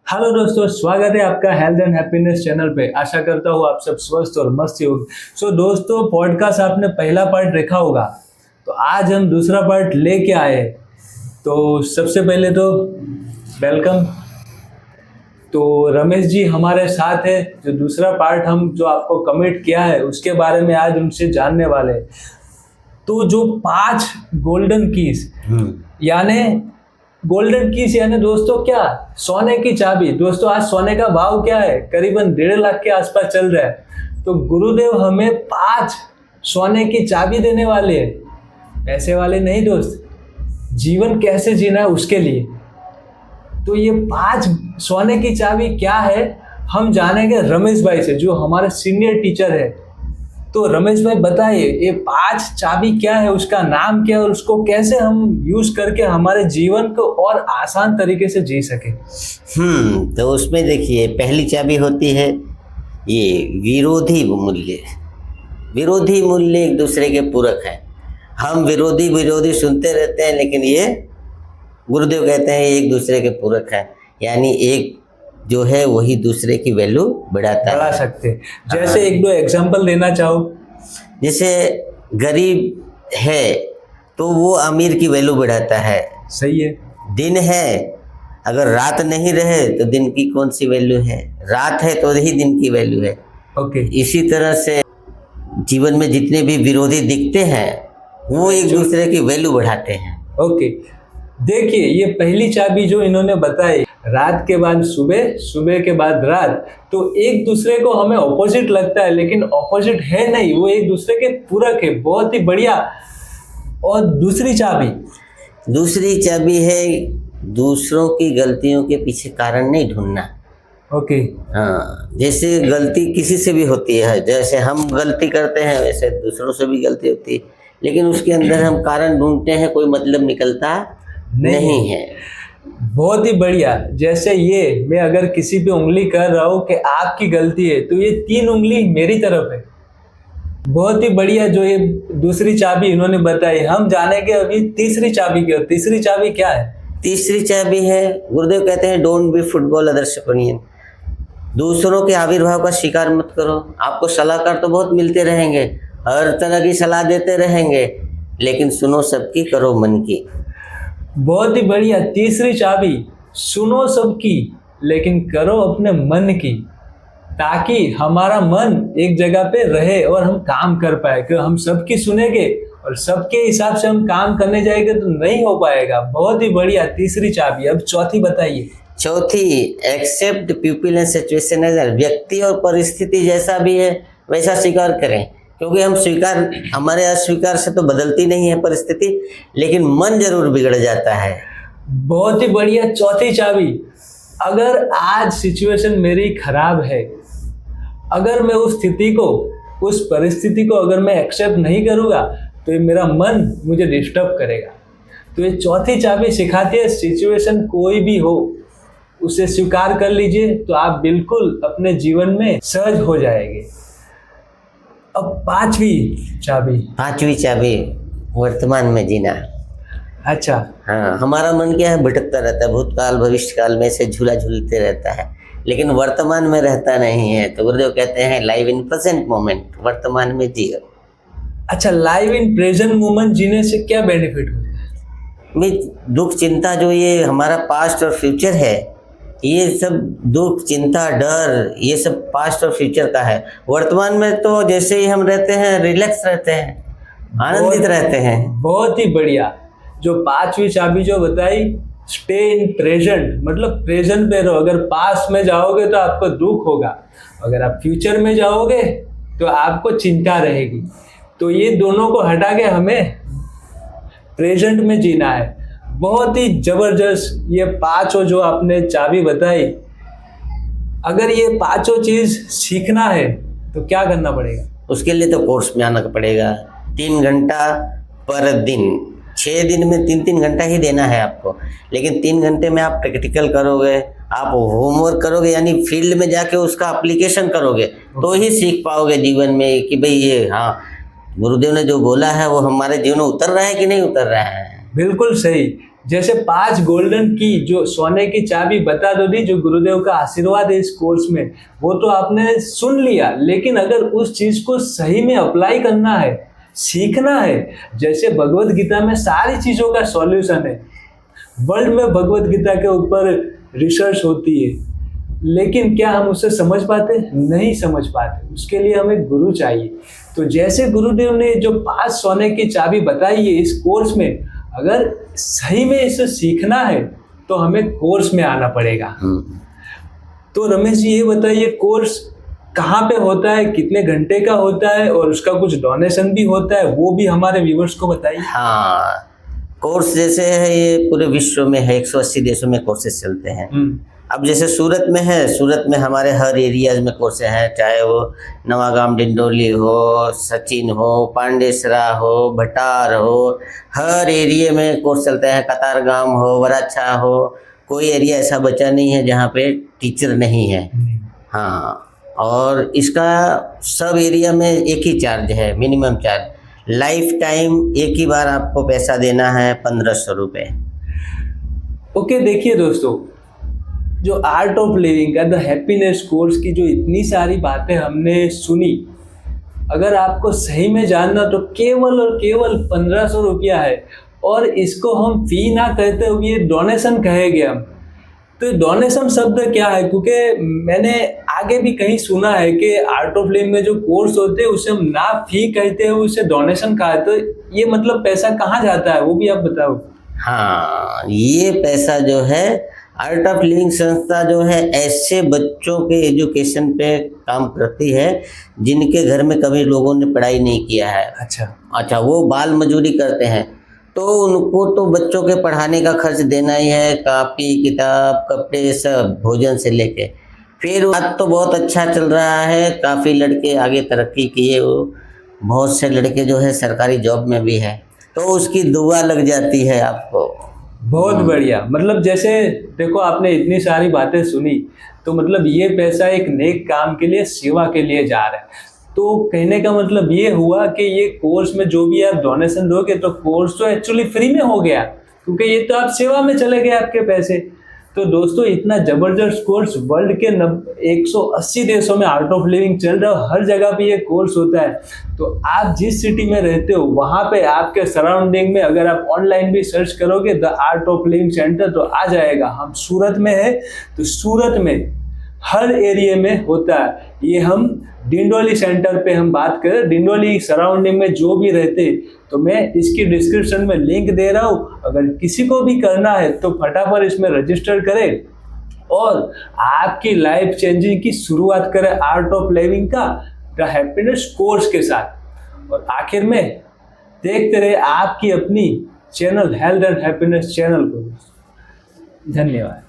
Hello दोस्तों, स्वागत है आपका हेल्थ एंड हैप्पीनेस चैनल पे। आशा करता हूँ आप सब स्वस्थ और मस्त ही होंगे। सो दोस्तों, पॉडकास्ट आपने पहला पार्ट देखा होगा, तो आज हम दूसरा पार्ट लेके आए हैं। तो सबसे पहले तो वेलकम। तो रमेश जी हमारे साथ है, जो दूसरा पार्ट हम जो आपको कमिट किया है उसके बारे में आज उनसे जानने वाले हैं। तो जो 5 गोल्डन कीज यानी गोल्डन कीज यानी दोस्तों क्या, सोने की चाबी। दोस्तों आज सोने का भाव क्या है, करीबन 1.5 लाख के आसपास चल रहा है। तो गुरुदेव हमें 5 सोने की चाबी देने वाले हैं, पैसे वाले नहीं दोस्त, जीवन कैसे जीना है उसके लिए। तो ये 5 सोने की चाबी क्या है हम जानेंगे रमेश भाई से, जो हमारे सीनियर टीचर है। तो रमेश भाई बताइए, ये 5 चाबी क्या है, उसका नाम क्या है और उसको कैसे हम यूज करके हमारे जीवन को और आसान तरीके से जी सके। तो उसमें देखिए, पहली चाबी होती है ये विरोधी मूल्य। विरोधी मूल्य एक दूसरे के पूरक हैं। हम विरोधी विरोधी सुनते रहते हैं, लेकिन ये गुरुदेव कहते हैं एक दूसरे के पूरक हैं। यानी एक जो है वही दूसरे की वैल्यू बढ़ा सकते। जैसे एक दो एग्जांपल देना चाहो। जैसे गरीब है तो वो अमीर की वैल्यू बढ़ाता है। सही है। दिन है, अगर रात नहीं रहे तो दिन की कौन सी वैल्यू है, रात है तो ही दिन की वैल्यू है। ओके। इसी तरह से जीवन में जितने भी विरोधी दिखते हैं वो एक दूसरे की वैल्यू बढ़ाते हैं। ओके, देखिए ये पहली चाबी जो इन्होंने बताई, रात के बाद सुबह, सुबह के बाद रात, तो एक दूसरे को हमें ऑपोजिट लगता है, लेकिन ऑपोजिट है नहीं, वो एक दूसरे के पूरक है। बहुत ही बढ़िया। और दूसरी चाबी है दूसरों की गलतियों के पीछे कारण नहीं ढूंढना। ओके। हाँ, जैसे गलती किसी से भी होती है, जैसे हम गलती करते हैं वैसे दूसरों से भी गलती होती है, लेकिन उसके अंदर हम कारण ढूंढते हैं, कोई मतलब निकलता नहीं है। बहुत ही बढ़िया। जैसे ये मैं अगर किसी पे उंगली कर रहा हूँ कि आपकी गलती है, तो ये 3 उंगली मेरी तरफ है। बहुत ही बढ़िया। जो ये दूसरी चाबी इन्होंने बताई, हम जानेंगे अभी तीसरी चाबी की। तीसरी चाबी क्या है? तीसरी चाबी है, गुरुदेव कहते हैं don't be football others opinion. दूसरों के आविर्भाव का शिकार मत करो। आपको सलाहकार तो बहुत मिलते रहेंगे, हर तरह की सलाह देते रहेंगे, लेकिन सुनो सबकी, करो मन की। बहुत ही बढ़िया। तीसरी चाबी, सुनो सबकी लेकिन करो अपने मन की, ताकि हमारा मन एक जगह पे रहे और हम काम कर पाए। क्योंकि हम सबकी सुनेंगे और सबके हिसाब से हम काम करने जाएंगे तो नहीं हो पाएगा। बहुत ही बढ़िया, तीसरी चाबी। अब चौथी बताइए। चौथी, accept people and situation as, व्यक्ति और परिस्थिति जैसा भी है वैसा स्वीकार करें। क्योंकि हम हमारे अस्वीकार से तो बदलती नहीं है परिस्थिति, लेकिन मन जरूर बिगड़ जाता है। बहुत ही बढ़िया। चौथी चाबी, अगर आज सिचुएशन मेरी खराब है, अगर मैं उस स्थिति को, उस परिस्थिति को अगर मैं एक्सेप्ट नहीं करूँगा तो ये मेरा मन मुझे डिस्टर्ब करेगा। तो ये चौथी चाबी सिखाती है, सिचुएशन कोई भी हो उसे स्वीकार कर लीजिए, तो आप बिल्कुल अपने जीवन में सहज हो जाएंगे। अब पांचवी चाबी, वर्तमान में जीना। अच्छा। हाँ, हमारा मन क्या है, भटकता रहता है, भूतकाल भविष्य काल में से झूला झूलते रहता है, लेकिन वर्तमान में रहता नहीं है। तो गुरुदेव कहते हैं लाइव इन प्रेजेंट मोमेंट, वर्तमान में जियो। अच्छा, लाइव इन प्रेजेंट मोमेंट जीने से क्या बेनिफिट होता है? दुख चिंता जो ये हमारा पास्ट और फ्यूचर है, ये सब दुख चिंता डर ये सब पास्ट और फ्यूचर का है। वर्तमान में तो जैसे ही हम रहते हैं, रिलैक्स रहते हैं, आनंदित रहते हैं। बहुत ही बढ़िया। जो पांचवी चाबी जो बताई, स्टे इन प्रेजेंट, मतलब प्रेजेंट पे रहो। अगर पास्ट में जाओगे तो आपको दुख होगा, अगर आप फ्यूचर में जाओगे तो आपको चिंता रहेगी। तो ये दोनों को हटा के हमें प्रेजेंट में जीना है। बहुत ही जबरदस्त ये 5 जो आपने चाबी बताई। अगर ये 5 चीज सीखना है तो क्या करना पड़ेगा? उसके लिए तो कोर्स में आना पड़ेगा। 3 घंटा पर दिन, 6 दिन में 3-3 घंटा ही देना है आपको, लेकिन 3 घंटे में आप प्रैक्टिकल करोगे, आप होमवर्क करोगे, यानी फील्ड में जाके उसका एप्लीकेशन करोगे, तो ही सीख पाओगे जीवन में कि भाई ये, हाँ, गुरुदेव ने जो बोला है वो हमारे जीवन में उतर रहा है कि नहीं उतर रहा है। बिल्कुल सही। जैसे 5 गोल्डन की जो सोने की चाबी बता दो दी, जो गुरुदेव का आशीर्वाद है इस कोर्स में, वो तो आपने सुन लिया, लेकिन अगर उस चीज को सही में अप्लाई करना है, सीखना है, जैसे भगवत गीता में सारी चीजों का सॉल्यूशन है, वर्ल्ड में भगवत गीता के ऊपर रिसर्च होती है, लेकिन क्या हम उसे समझ पाते? नहीं समझ पाते। उसके लिए हमें गुरु चाहिए। तो जैसे गुरुदेव ने जो 5 सोने की चाबी बताई है इस कोर्स में, अगर सही में इसे सीखना है तो हमें कोर्स में आना पड़ेगा। तो रमेश जी ये बताइए, कोर्स कहाँ पे होता है, कितने घंटे का होता है, और उसका कुछ डोनेशन भी होता है, वो भी हमारे व्यूवर्स को बताइए। हाँ, कोर्स जैसे है ये पूरे विश्व में है, 180 देशों में कोर्सेज चलते हैं। अब जैसे सूरत में है, सूरत में हमारे हर एरियाज में कोर्सेज हैं, चाहे वो नवागाम डिंडोली हो, सचिन हो, पांडेसरा हो, भटार हो, हर एरिया में कोर्स चलते हैं। कतारगाम हो, वराछा हो, कोई एरिया ऐसा बचा नहीं है जहाँ पे टीचर नहीं है। हाँ, और इसका सब एरिया में एक ही चार्ज है, मिनिमम चार्ज। लाइफ टाइम एक ही बार आपको पैसा देना है, 1500 रुपये। ओके, देखिए दोस्तों, जो आर्ट ऑफ लिविंग का द हैप्पीनेस कोर्स की जो इतनी सारी बातें हमने सुनी, अगर आपको सही में जानना तो केवल और केवल 1500 रुपया है, और इसको हम फी ना कहते हुए डोनेशन कहेंगे हम। तो डोनेशन शब्द क्या है? क्योंकि मैंने आगे भी कहीं सुना है कि आर्ट ऑफ लिविंग में जो कोर्स होते हैं उसे हम ना फी कहते हुए उसे डोनेशन कहा है। तो ये मतलब पैसा कहाँ जाता है, वो भी आप बताओ। हाँ, ये पैसा जो है आर्ट ऑफ लिविंग संस्था जो है ऐसे बच्चों के एजुकेशन पे काम करती है जिनके घर में कभी लोगों ने पढ़ाई नहीं किया है। अच्छा, वो बाल मजदूरी करते हैं, तो उनको तो बच्चों के पढ़ाने का खर्च देना ही है, कापी किताब कपड़े सब, भोजन से लेके। फिर आज तो बहुत अच्छा चल रहा है, काफ़ी लड़के आगे तरक्की किए, वो बहुत से लड़के जो है सरकारी जॉब में भी है, तो उसकी दुआ लग जाती है आपको। बहुत बढ़िया। मतलब जैसे देखो, आपने इतनी सारी बातें सुनी, तो मतलब ये पैसा एक नेक काम के लिए, सेवा के लिए जा रहा है। तो कहने का मतलब ये हुआ कि ये कोर्स में जो भी आप डोनेशन दोगे, तो कोर्स तो एक्चुअली फ्री में हो गया, क्योंकि ये तो आप सेवा में चले गए आपके पैसे। तो दोस्तों, इतना जबरदस्त कोर्स वर्ल्ड के 180 देशों में आर्ट ऑफ लिविंग चल रहा है, हर जगह पे ये कोर्स होता है। तो आप जिस सिटी में रहते हो वहाँ पे आपके सराउंडिंग में अगर आप ऑनलाइन भी सर्च करोगे the art of living centre, तो आ जाएगा। हम सूरत में है, तो सूरत में हर एरिया में होता है। ये हम डिंडोली सेंटर पे हम बात करें, डिंडोली सराउंडिंग में जो भी रहते, तो मैं इसकी डिस्क्रिप्शन में लिंक दे रहा हूँ। अगर किसी को भी करना है तो फटाफट इसमें रजिस्टर करें और आपकी लाइफ चेंजिंग की शुरुआत करें आर्ट ऑफ लिविंग का द हैप्पीनेस कोर्स के साथ। और आखिर में देखते रहे आपकी अपनी channel health and happiness channel को। धन्यवाद।